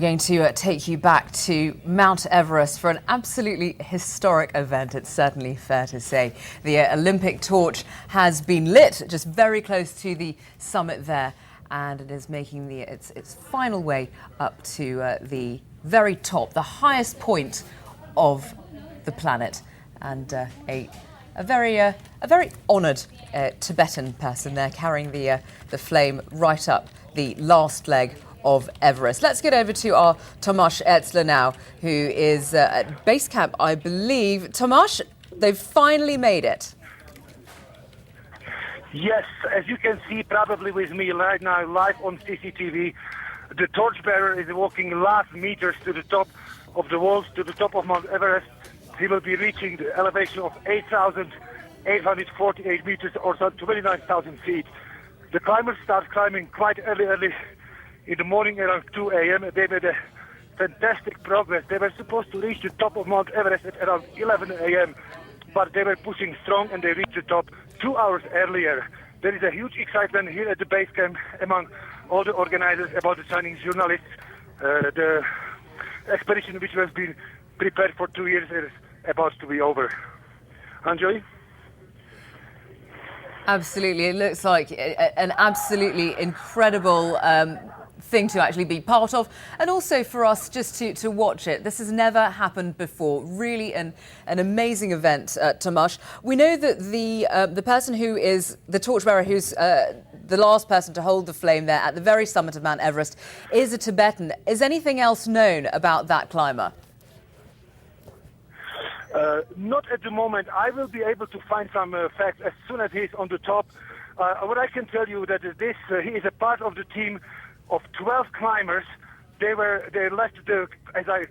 going to take you back to Mount Everest for an absolutely historic event, it's certainly fair to say. The Olympic torch has been lit just very close to the summit there, and it is making its final way up to the very top, the highest point of the planet, and a very honoured Tibetan person there carrying the flame right up the last leg of Everest. Let's get over to our Tomasz Etzler now, who is at base camp, I believe. Tomasz, they've finally made it. Yes, as you can see probably with me right now, live on CCTV, the torchbearer is walking last meters to the top of the walls, to the top of Mount Everest. He will be reaching the elevation of 8,848 meters, or 29,000 feet. The climbers start climbing quite early in the morning, around 2 a.m. They made a fantastic progress. They were supposed to reach the top of Mount Everest at around 11 a.m., but they were pushing strong and they reached the top 2 hours earlier. There is a huge excitement here at the base camp among all the organizers, about the Chinese journalists. The expedition, which has been prepared for 2 years, is about to be over. Anjali? Absolutely. It looks like an absolutely incredible thing to actually be part of, and also for us just to watch it. This has never happened before. Really an amazing event, Tomasz. We know that the person who is the torchbearer, who's the last person to hold the flame there at the very summit of Mount Everest, is a Tibetan. Is anything else known about that climber? Not at the moment. I will be able to find some facts as soon as he's on the top. What I can tell you that he is a part of the team of 12 climbers. They left as I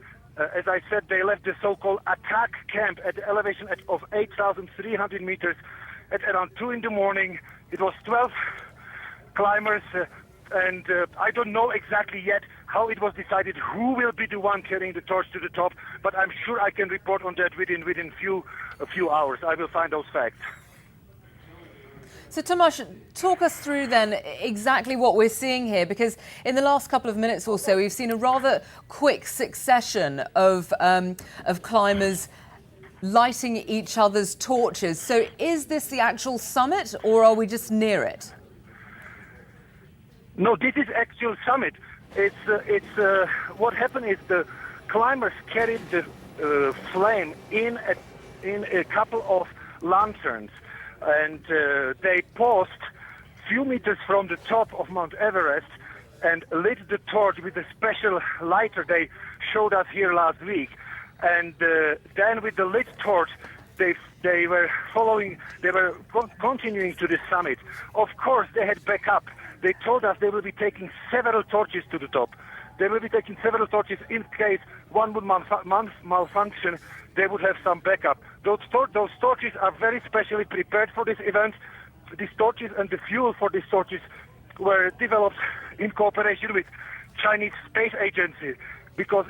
said, they left the so-called attack camp at the elevation of 8,300 meters at around 2 in the morning. It was 12 climbers, and I don't know exactly yet how it was decided who will be the one carrying the torch to the top, but I'm sure I can report on that within a few hours. I will find those facts. So Tomasz, talk us through then exactly what we're seeing here, because in the last couple of minutes or so we've seen a rather quick succession of climbers lighting each other's torches. So is this the actual summit, or are we just near it? No, this is actual summit. It's what happened is the climbers carried the flame in a couple of lanterns, and they paused few meters from the top of Mount Everest and lit the torch with a special lighter they showed us here last week. And then with the lit torch, they were continuing to the summit. Of course, they had backup. They told us they will be taking several torches to the top. They will be taking several torches in case one would malfunction. They would have some backup. Those torches are very specially prepared for this event. These torches and the fuel for these torches were developed in cooperation with Chinese Space Agency, because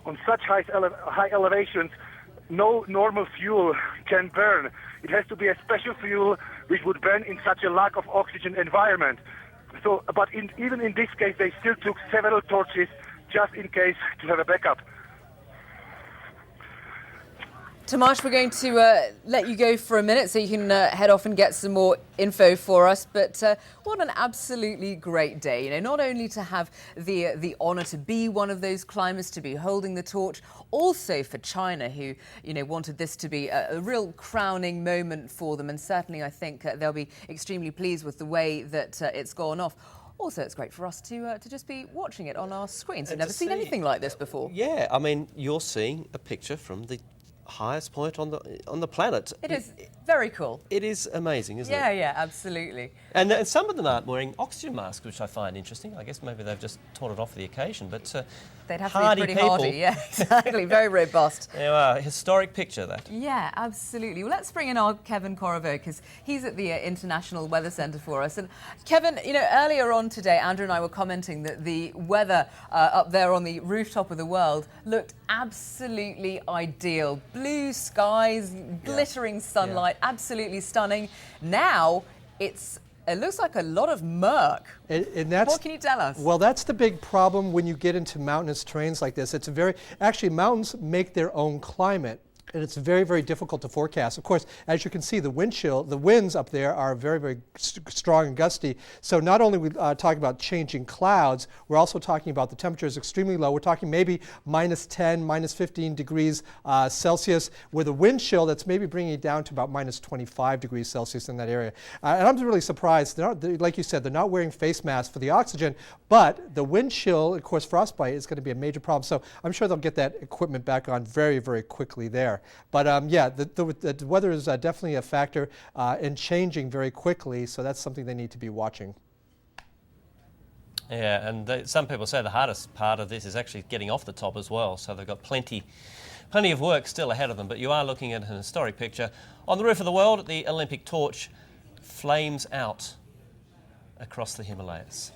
on such high elevations, no normal fuel can burn. It has to be a special fuel which would burn in such a lack of oxygen environment. So, but even in this case, they still took several torches just in case to have a backup. Tomasz, we're going to let you go for a minute so you can head off and get some more info for us. But what an absolutely great day. You know, not only to have the honour to be one of those climbers, to be holding the torch, also for China, who, you know, wanted this to be a real crowning moment for them. And certainly I think they'll be extremely pleased with the way that it's gone off. Also, it's great for us to just be watching it on our screens. We've never seen anything like this before. Yeah, I mean, you're seeing a picture from the highest point on the planet. It is very cool. It is amazing, isn't it? Yeah, absolutely. And some of them aren't wearing oxygen masks, which I find interesting. I guess maybe they've just torn it off for the occasion, but they'd have to be pretty hardy. Yeah, exactly. Very robust. Yeah, a historic picture, that. Yeah, absolutely. Well, let's bring in our Kevin Corriveau, because he's at the International Weather Centre for us. And Kevin, you know, earlier on today, Andrew and I were commenting that the weather up there on the rooftop of the world looked absolutely ideal. Blue skies, glittering sunlight, absolutely stunning. Now it's it looks like a lot of murk. And that's, what can you tell us? Well, that's the big problem when you get into mountainous terrains like this. Actually, mountains make their own climate. And it's very, very difficult to forecast. Of course, as you can see, the winds up there are very, very strong and gusty. So not only we talking about changing clouds, we're also talking about the temperature is extremely low. We're talking maybe -10, -15 degrees Celsius, with a wind chill that's maybe bringing it down to about -25 degrees Celsius in that area. And I'm really surprised. Like you said, they're not wearing face masks for the oxygen, but the wind chill, of course, frostbite is going to be a major problem. So I'm sure they'll get that equipment back on very, very quickly there. But yeah, the weather is definitely a factor in changing very quickly, so that's something they need to be watching. Yeah, and some people say the hardest part of this is actually getting off the top as well, so they've got plenty of work still ahead of them. But you are looking at an historic picture. On the roof of the world, the Olympic torch flames out across the Himalayas.